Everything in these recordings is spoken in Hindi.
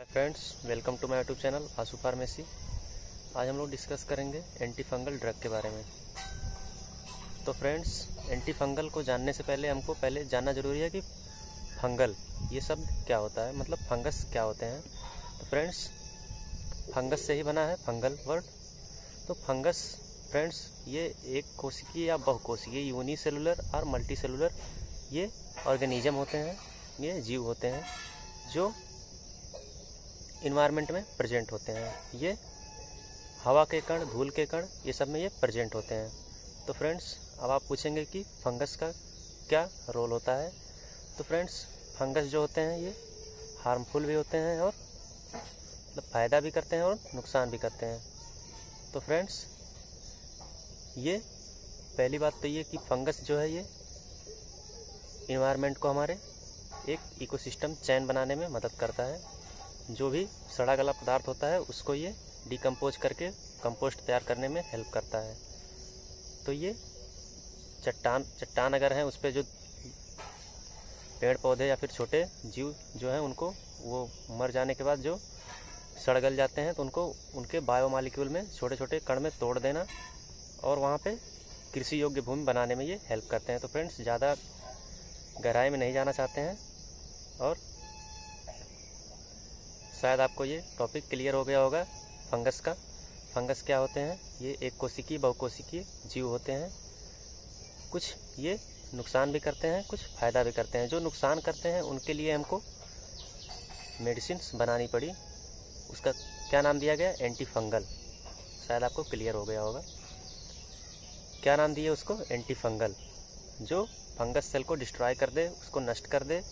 Friends, welcome to my YouTube channel Ashu Pharmacy. आज हम लोग डिस्कस करेंगे एंटी फंगल ड्रग के बारे में। तो फ्रेंड्स, एंटी फंगल को जानने से पहले हमको जानना ज़रूरी है कि फंगल ये शब्द क्या होता है, मतलब फंगस क्या होते हैं। तो फ्रेंड्स, फंगस से ही बना है फंगल वर्ड। तो फंगस फ्रेंड्स ये एक कोशिकीय या बहुकोशिकीय यूनिसेलुलर और मल्टी सेलुलर ये ऑर्गेनिज्म होते हैं, ये जीव होते हैं जो इन्वायरमेंट में प्रेजेंट होते हैं। ये हवा के कण, धूल के कण, ये सब में ये प्रेजेंट होते हैं। तो फ्रेंड्स, अब आप पूछेंगे कि फंगस का क्या रोल होता है। तो फ्रेंड्स, फंगस जो होते हैं ये हार्मफुल भी होते हैं और मतलब फ़ायदा भी करते हैं और नुकसान भी करते हैं। तो फ्रेंड्स, ये पहली बात तो ये कि फंगस जो है ये इन्वायरमेंट को हमारे एक इकोसिस्टम चैन बनाने में मदद करता है। जो भी सड़ा गला पदार्थ होता है उसको ये डिकम्पोज करके कंपोस्ट तैयार करने में हेल्प करता है। तो ये चट्टान अगर हैं उस पर जो पेड़ पौधे या फिर छोटे जीव जो हैं उनको वो मर जाने के बाद जो सड़ गल जाते हैं तो उनको उनके बायोमॉलिक्यूल में छोटे छोटे कण में तोड़ देना और वहाँ पे कृषि योग्य भूमि बनाने में ये हेल्प करते हैं। तो फ्रेंड्स, ज़्यादा गहराई में नहीं जाना चाहते हैं और शायद आपको ये टॉपिक क्लियर हो गया होगा फंगस का। फंगस क्या होते हैं? ये एक कोशिकीय बहुकोशिकीय जीव होते हैं। कुछ ये नुकसान भी करते हैं, कुछ फ़ायदा भी करते हैं। जो नुकसान करते हैं उनके लिए हमको मेडिसिन्स बनानी पड़ी। उसका क्या नाम दिया गया? Anti fungal. शायद आपको क्लियर हो गया होगा क्या नाम दिए उसको? Anti fungal. जो फंगस सेल को डिस्ट्रॉय कर दे, उसको नष्ट कर दे,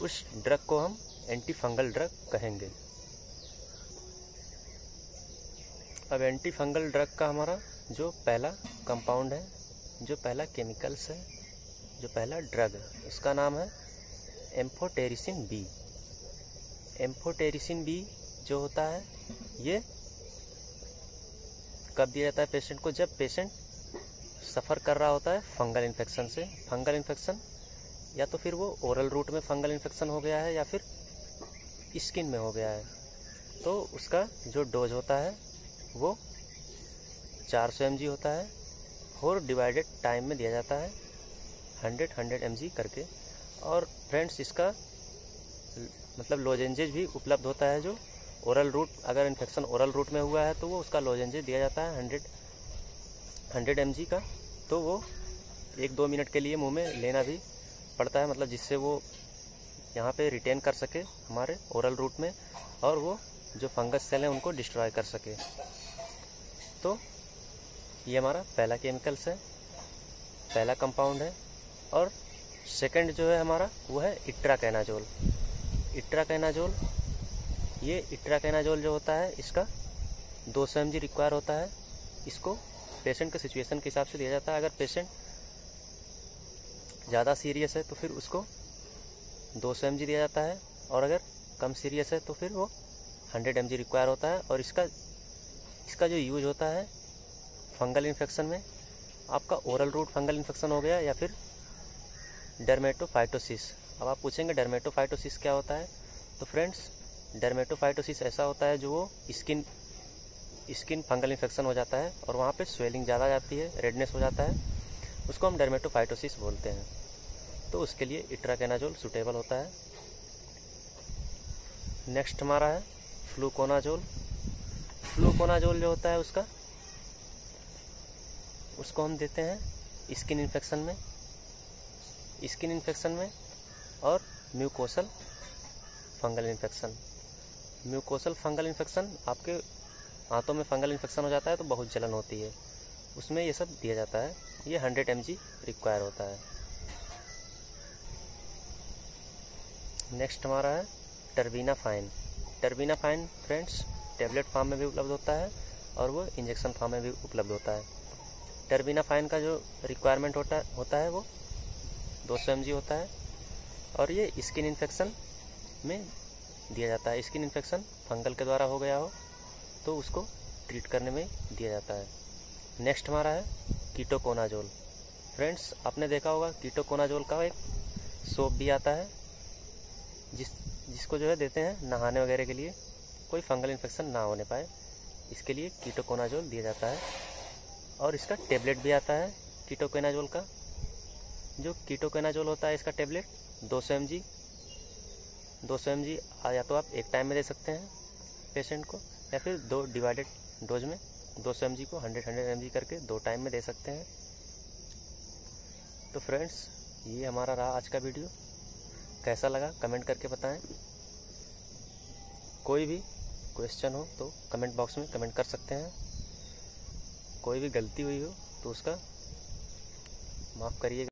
उस ड्रग को हम एंटी फंगल ड्रग कहेंगे। अब एंटी फंगल ड्रग का हमारा जो पहला कंपाउंड है, जो पहला केमिकल्स है, जो पहला ड्रग है, उसका नाम है एम्फोटेरिसिन बी। एम्फोटेरिसिन बी जो होता है ये कब दिया जाता है पेशेंट को? जब पेशेंट सफ़र कर रहा होता है फंगल इन्फेक्शन से। फंगल इन्फेक्शन या तो फिर वो ओरल रूट में फंगल इन्फेक्शन हो गया है या फिर स्किन में हो गया है। तो उसका जो डोज होता है वो 400 mg होता है और डिवाइडेड टाइम में दिया जाता है 100 mg करके। और फ्रेंड्स, इसका मतलब लोजेंजेज भी उपलब्ध होता है। जो ओरल रूट, अगर इन्फेक्शन ओरल रूट में हुआ है तो वो उसका लोजेंजेज दिया जाता है 100 mg का। तो वो 1-2 मिनट के लिए मुंह में लेना भी पड़ता है, मतलब जिससे वो यहाँ पे रिटेन कर सके हमारे ओरल रूट में और वो जो फंगस सेल हैं उनको डिस्ट्रॉय कर सके। तो ये हमारा पहला केमिकल्स है, पहला कंपाउंड है। और सेकंड जो है हमारा वो है इट्राकेनाजोल। इट्राकेनाजोल, ये इट्राकेनाजोल जो होता है इसका 200 mg रिक्वायर होता है। इसको पेशेंट के सिचुएशन के हिसाब से दिया जाता है। अगर पेशेंट ज़्यादा सीरियस है तो फिर उसको 200 mg दिया जाता है और अगर कम सीरियस है तो फिर वो 100 mg रिक्वायर होता है। और इसका जो यूज होता है फंगल इन्फेक्शन में, आपका ओरल रूट फंगल इन्फेक्शन हो गया या फिर डर्मेटोफाइटोसिस। अब आप पूछेंगे डर्मेटोफाइटोसिस क्या होता है? तो फ्रेंड्स, डर्मेटोफाइटोसिस ऐसा होता है जो वो स्किन फंगल इन्फेक्शन हो जाता है और वहाँ पे स्वेलिंग ज़्यादा जाती है, रेडनेस हो जाता है, उसको हम डर्मेटोफाइटोसिस बोलते हैं। तो उसके लिए इट्राकेनाजोल सूटेबल होता है। नेक्स्ट हमारा है फ्लूकोनाजोल। फ्लूकोनाजोल जो होता है उसको हम देते हैं स्किन इन्फेक्शन में और mucosal fungal infection. Mucosal fungal infection, आपके हाथों में फंगल इन्फेक्शन हो जाता है तो बहुत जलन होती है, उसमें ये सब दिया जाता है। ये 100 mg रिक्वायर होता है। नेक्स्ट हमारा है टर्बिनाफाइन। टर्बिनाफाइन फ्रेंड्स टेबलेट फॉर्म में भी उपलब्ध होता है और वो इंजेक्शन फॉर्म में भी उपलब्ध होता है। टर्बिनाफाइन का जो रिक्वायरमेंट होता है वो 200 mg होता है और ये स्किन इन्फेक्शन में दिया जाता है। स्किन इन्फेक्शन फंगल के द्वारा हो गया हो तो उसको ट्रीट करने में दिया जाता है। नेक्स्ट हमारा है कीटोकोनाजोल। फ्रेंड्स, आपने देखा होगा कीटोकोनाजोल का एक सोप भी आता है जिसको जो है देते हैं नहाने वगैरह के लिए, कोई फंगल इन्फेक्शन ना होने पाए, इसके लिए कीटोकोनाजोल दिया जाता है। और इसका टेबलेट भी आता है कीटोकोनाजोल का। जो कीटोकोनाजोल होता है इसका टेबलेट 200 mg या तो आप एक टाइम में दे सकते हैं पेशेंट को, या फिर 2 डिवाइडेड डोज में 200 mg को 100 mg करके 2 टाइम में दे सकते हैं। तो फ्रेंड्स, ये हमारा रहा आज का वीडियो। कैसा लगा कमेंट करके बताएं। कोई भी क्वेश्चन हो तो कमेंट बॉक्स में कमेंट कर सकते हैं। कोई भी गलती हुई हो तो उसका माफ़ करिएगा।